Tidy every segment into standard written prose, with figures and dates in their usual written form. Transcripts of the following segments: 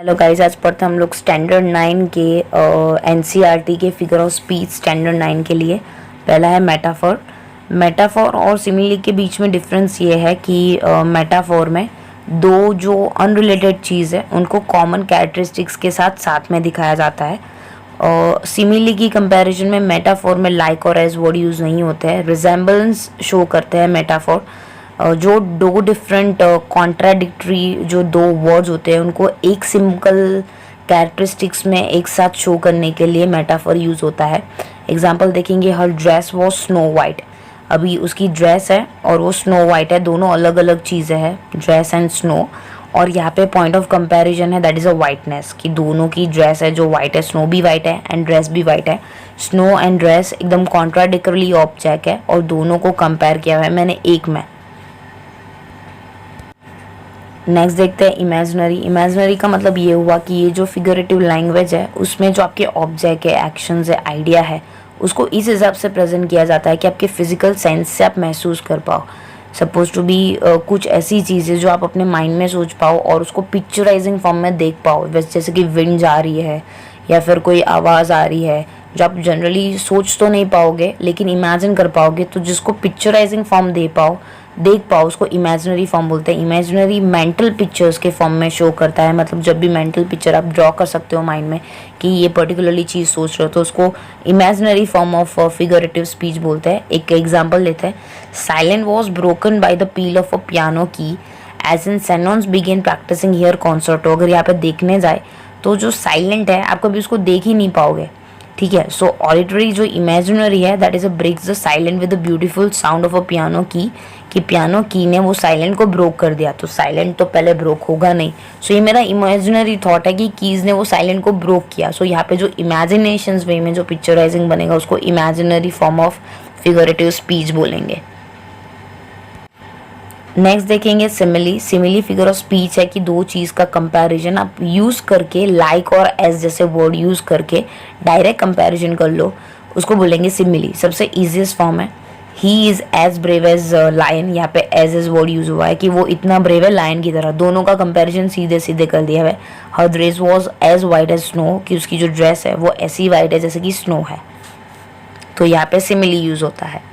Hello guys, आज पढ़ते हम लोग स्टैंडर्ड 9 के एनसीईआरटी के फिगर ऑफ स्पीच स्टैंडर्ड 9 के लिए। पहला है मेटाफोर। मेटाफोर और सिमिली के बीच में डिफरेंस ये है कि मेटाफोर में दो जो अनरिलेटेड चीज़ है उनको कॉमन कैरेक्टरिस्टिक्स के साथ साथ में दिखाया जाता है। और सिमिली की कंपैरिजन में मेटाफोर में लाइक और एज वर्ड यूज़ नहीं होते हैं। रिजेंबलेंस शो करते हैं मेटाफोर। जो दो डिफरेंट कॉन्ट्राडिक्टरी जो दो वर्ड्स होते हैं उनको एक सिंपल कैरेक्टरिस्टिक्स में एक साथ शो करने के लिए मेटाफोर यूज़ होता है। एग्जांपल देखेंगे, हर ड्रेस वो स्नो वाइट। अभी उसकी ड्रेस है और वो स्नो वाइट है, दोनों अलग अलग चीज़ें हैं, ड्रेस एंड स्नो। और यहाँ पे पॉइंट ऑफ कंपैरिजन है, दैट इज़ अ वाइटनेस, कि दोनों की ड्रेस है जो वाइट है, स्नो भी वाइट है एंड ड्रेस भी वाइट है। स्नो एंड ड्रेस एकदम कॉन्ट्राडिक्टरी ऑब्जेक्ट है और दोनों को कंपेयर किया हुआ है मैंने एक में। नेक्स्ट देखते हैं इमेजिनरी। इमेजिनरी का मतलब ये हुआ कि ये जो फिगरेटिव लैंग्वेज है उसमें जो आपके ऑब्जेक्ट है, एक्शंस है, आइडिया है, उसको इस हिसाब से प्रेजेंट किया जाता है कि आपके फिजिकल सेंस से आप महसूस कर पाओ। सपोज टू बी कुछ ऐसी चीज़ें जो आप अपने माइंड में सोच पाओ और उसको पिक्चराइजिंग फॉर्म में देख पाओ, जैसे कि विंड जा रही है या फिर कोई आवाज़ आ रही है जो आप जनरली सोच तो नहीं पाओगे लेकिन इमेजिन कर पाओगे, तो जिसको पिक्चराइजिंग फॉर्म दे पाओ, देख पाओ, उसको इमेजिनरी फॉर्म बोलते हैं। इमेजिनरी मेंटल पिक्चर्स के फॉर्म में शो करता है, मतलब जब भी मेंटल पिक्चर आप ड्रॉ कर सकते हो माइंड में कि ये पर्टिकुलरली चीज़ सोच रहे हो, तो उसको imaginary form of figurative speech बोलते हैं। एक एग्जांपल लेते हैं, silent was broken by the peal of a piano की एज इन सेनॉन्स बिगेन प्रैक्टिसिंग हियर कॉन्सर्टो। अगर यहाँ पे देखने जाए तो जो साइलेंट है आप कभी उसको देख ही नहीं पाओगे, ठीक है। सो ऑडिटरी जो इमेजिनरी है that is a breaks the silent with the beautiful sound of a piano की, कि पियानो की ने वो साइलेंट को ब्रोक कर दिया, तो साइलेंट तो पहले ब्रोक होगा नहीं। सो ये मेरा इमेजिनरी थॉट है कि कीज ने वो साइलेंट को ब्रोक किया। सो यहाँ पे जो इमेजिनेशन वे में जो पिक्चराइजिंग बनेगा उसको imaginary form of figurative speech बोलेंगे। नेक्स्ट देखेंगे simile. Simile figure of speech है कि दो चीज़ का कंपैरिजन आप यूज़ करके लाइक और एज जैसे वर्ड यूज़ करके डायरेक्ट कंपैरिजन कर लो, उसको बोलेंगे सिमिली। सबसे ईजीएस्ट फॉर्म है, he is as brave as lion. यहाँ पे एज एज वर्ड यूज़ हुआ है कि वो इतना ब्रेव है लायन की तरह। दोनों का कंपैरिजन सीधे सीधे कर दिया है। Her dress was as white as snow, कि उसकी जो ड्रेस है वो ऐसी वाइट है जैसे कि स्नो है, तो यहाँ पे सिमिली यूज़ होता है।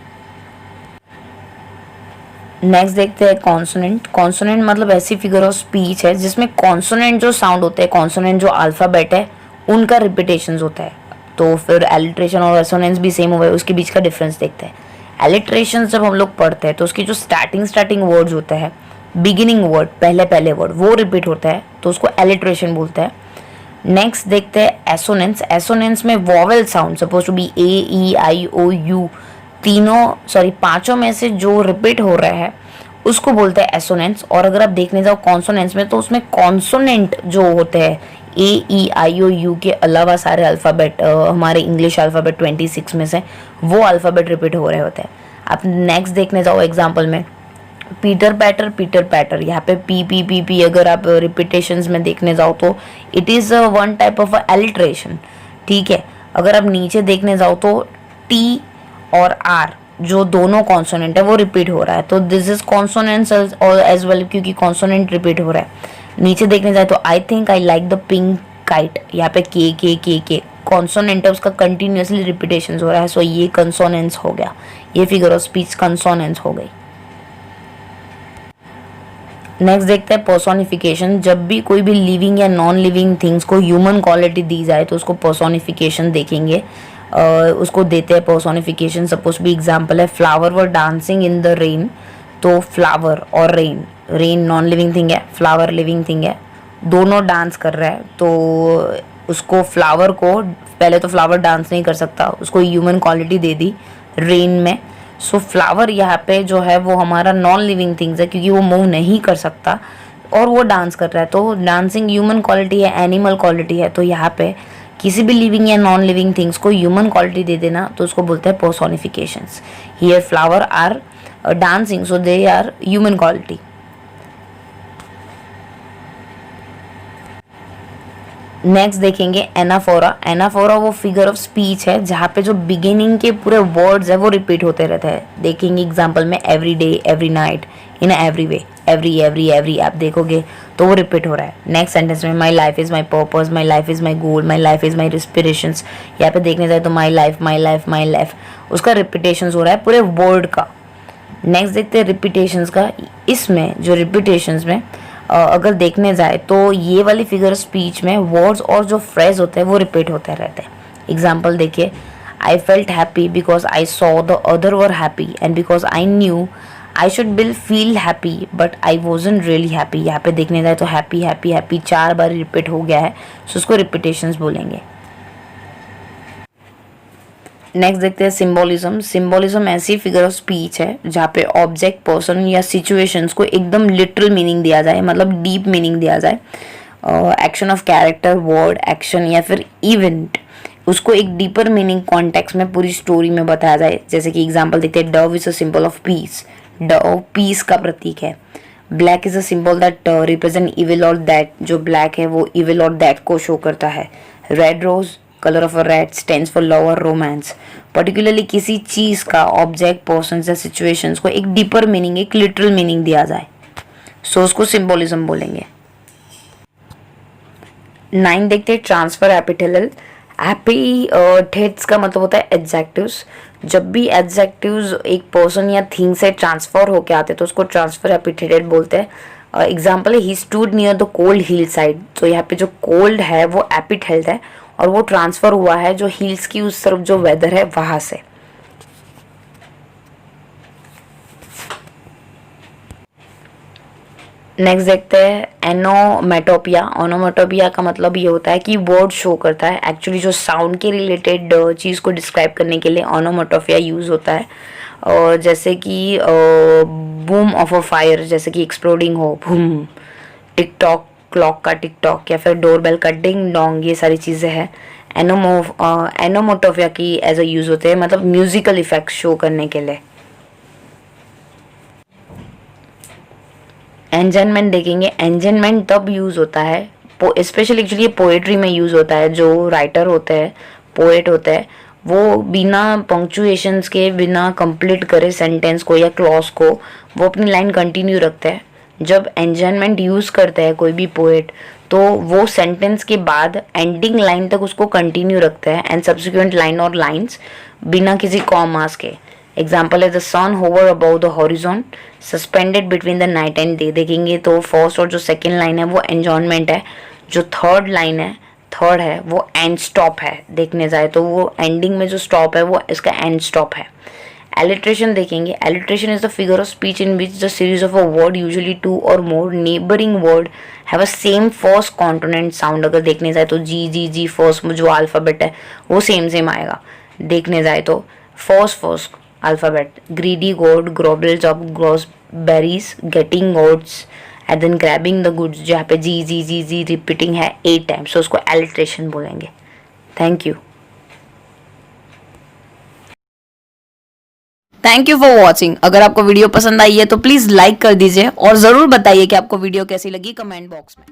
नेक्स्ट देखते हैं कॉन्सोनेंट। कॉन्सोनेंट मतलब ऐसी फिगर ऑफ स्पीच है जिसमें कॉन्सोनेंट जो साउंड होते हैं, कॉन्सोनेंट जो अल्फ़ाबेट है उनका रिपीटेशंस होता है। तो फिर एलिट्रेशन और एसोनेंस भी सेम हुआ है, उसके बीच का डिफरेंस देखते हैं। एलिट्रेशंस जब हम लोग पढ़ते हैं तो उसकी जो स्टार्टिंग वर्ड्स होते हैं, बिगिनिंग वर्ड, पहले वर्ड वो रिपीट होता है, तो उसको एलिट्रेशन बोलते हैं। नेक्स्ट देखते हैं एसोनेंस। एसोनेंस में vowel sound, suppose to be A E I O U, पांचों में से जो रिपीट हो रहा है उसको बोलते हैं एसोनेंस। और अगर आप देखने जाओ कॉन्सोनेंस में तो उसमें कॉन्सोनेंट जो होते हैं ए ई आई ओ यू के अलावा सारे अल्फ़ाबेट, हमारे इंग्लिश अल्फ़ाबेट 26 में से वो अल्फ़ाबेट रिपीट हो रहे होते हैं। आप नेक्स्ट देखने जाओ एग्जाम्पल में, पीटर पैटर, यहाँ पे पी पी पी पी अगर आप रिपीटेशंस में देखने जाओ तो it is one type of alliteration, ठीक है। अगर आप नीचे देखने जाओ तो टी और आर जो दोनों कॉन्सोनेंट है वो रिपीट हो रहा है, तो this is consonant as well, क्योंकि कॉन्सोनेंट रिपीट हो रहा है। नीचे देखने जाए तो I think I like the pink kite, यहाँ पे के कॉन्सोनेंट है, उसका कंटिन्यूसली रिपीटेशन हो रहा है, सो ये कंसोनेंस हो गया, ये फिगर ऑफ स्पीच कंसोनेंस हो गई। नेक्स्ट देखते हैं पर्सोनिफिकेशन। जब भी कोई भी लिविंग या नॉन लिविंग थिंग्स को ह्यूमन क्वालिटी दी जाए तो उसको पर्सोनिफिकेशन देखेंगे, उसको देते हैं पर्सोनिफिकेशन। सपोज भी एग्जांपल है, flower were dancing in the rain, तो फ्लावर और रेन नॉन लिविंग थिंग है, फ्लावर लिविंग थिंग है, दोनों डांस कर रहा है, तो उसको फ्लावर को, पहले तो फ्लावर डांस नहीं कर सकता, उसको ह्यूमन क्वालिटी दे दी रेन में। सो फ्लावर यहाँ पे जो है वो हमारा नॉन लिविंग थिंग्स है क्योंकि वो मूव नहीं कर सकता और वो डांस कर रहा है, तो डांसिंग ह्यूमन क्वालिटी है, एनिमल क्वालिटी है। तो यहाँ पे किसी भी लिविंग या नॉन लिविंग थिंग्स को ह्यूमन क्वालिटी दे देना तो उसको बोलते हैं personifications. Here flower are dancing so they are human quality. Next देखेंगे एनाफोरा। एनाफोरा वो फिगर ऑफ स्पीच है जहाँ पे जो बिगिनिंग के पूरे वर्ड्स है वो रिपीट होते रहते हैं। देखेंगे एग्जांपल में every day, every night, in every way, every आप देखोगे तो वो रिपीट हो रहा है। नेक्स्ट सेंटेंस में my life is my purpose, my life is my goal, my life is my respirations, यहाँ पे देखने जाए तो माई लाइफ, उसका रिपीटेशंस हो रहा है पूरे वर्ड का। नेक्स्ट देखते हैं रिपीटेशंस का। इसमें जो रिपीटेशंस में अगर देखने जाए तो ये वाली फिगर स्पीच में वर्ड्स और जो फ्रेज होते हैं वो रिपीट होते रहते हैं। एग्जाम्पल देखिए, I felt happy because I saw the other were happy and because I knew I should bill feel happy but I wasn't really happy. यहाँ पे देखने जाए तो हैप्पी हैप्पी हैप्पी 4 बार रिपीट हो गया है, सो उसको रिपीटेशंस बोलेंगे। नेक्स्ट देखते हैं सिंबोलिज्म। सिंबोलिज्म ऐसी फिगर ऑफ स्पीच है जहाँ पे ऑब्जेक्ट, पर्सन या सिचुएशंस को एकदम लिटरल मीनिंग दिया जाए, मतलब डीप मीनिंग दिया जाए। Action of character, word, action या फिर इवेंट, उसको एक डीपर मीनिंग कॉन्टेक्स्ट में पूरी स्टोरी में बताया जाए। जैसे कि एग्जांपल देखते हैं, dove is a symbol of peace, dove peace का प्रतीक है। Black is a symbol that represent evil और दैट, जो ब्लैक है वो इविल और दैट को शो करता है। Red rose, colour of a red, stands for love और रोमांस। पर्टिकुलरली किसी चीज का, ऑब्जेक्ट, पर्सन या सिचुएशंस को एक डीपर मीनिंग, एक लिटरल मीनिंग दिया जाए, सो उसको सिंबोलिज्म बोलेंगे। 9 देखते हैं ट्रांसफर एपिथेलल। एपिथेट्स का मतलब होता है एडजेक्टिव्स। जब भी एडजेक्टिव्स एक पर्सन या थिंग से ट्रांसफर होके आते हैं तो उसको ट्रांसफर एपिथेटेड बोलते हैं। एग्जाम्पल है, he stood near the cold hill side. तो यहाँ पे जो कोल्ड है वो एपिथेट है और वो ट्रांसफर हुआ है जो हिल्स की उस तरफ जो वेदर है वहां से। नेक्स्ट देखते हैं एनोमेटोपिया। ओनोमेटोपिया का मतलब ये होता है कि वर्ड शो करता है, एक्चुअली जो साउंड के रिलेटेड चीज़ को डिस्क्राइब करने के लिए ओनोमेटोपिया यूज़ होता है। और जैसे कि बूम ऑफ अ फायर, जैसे कि एक्सप्लोडिंग हो, बूम। टिकटॉक, क्लॉक का टिकटॉक, या फिर डोरबेल का डिंग डोंग, ये सारी चीज़ें हैं एनोमोटोपिया की एज अ यूज़ होते हैं, मतलब म्यूजिकल इफेक्ट शो करने के लिए। एंजनमेंट देखेंगे। एंजनमेंट तब यूज़ होता है, स्पेशली एक्चुअली ये पोएट्री में यूज़ होता है। जो राइटर होते हैं, पोएट होते हैं, वो बिना पंक्चुएशंस के, बिना कंप्लीट करे सेंटेंस को या क्लॉज को, वो अपनी लाइन कंटिन्यू रखते हैं। जब एंजनमेंट यूज़ करते हैं कोई भी पोएट तो वो सेंटेंस के बाद एंडिंग लाइन तक उसको कंटिन्यू रखते हैं एंड सब्सिक्वेंट लाइन और लाइन्स बिना किसी कॉमास के। एग्जाम्पल है the sun hover above the horizon, suspended between the night and day. देखेंगे तो फर्स्ट और जो सेकेंड लाइन है वो एंजॉयमेंट है, जो थर्ड लाइन है, थर्ड है वो एंड स्टॉप है। देखने जाए तो वो एंडिंग में जो स्टॉप है वो इसका एंड स्टॉप है। एलिट्रेशन देखेंगे। Alliteration is the figure of speech in which the series of a word, usually 2 or more neighbouring word, have a same first consonant sound. अगर देखने जाए तो जी फर्स्ट जो अल्फाबेट है वो सेम आएगा। देखने जाए तो first alphabet, greedy goat, gobbles of gross berries, getting goats and then grabbing the goods, जहाँ पे जी रिपीटिंग है 8 टाइम्स, तो उसको एलिट्रेशन बोलेंगे। Thank you for watching. अगर आपको वीडियो पसंद आई है तो प्लीज लाइक कर दीजिए और जरूर बताइए कि आपको वीडियो कैसी लगी कमेंट बॉक्स में।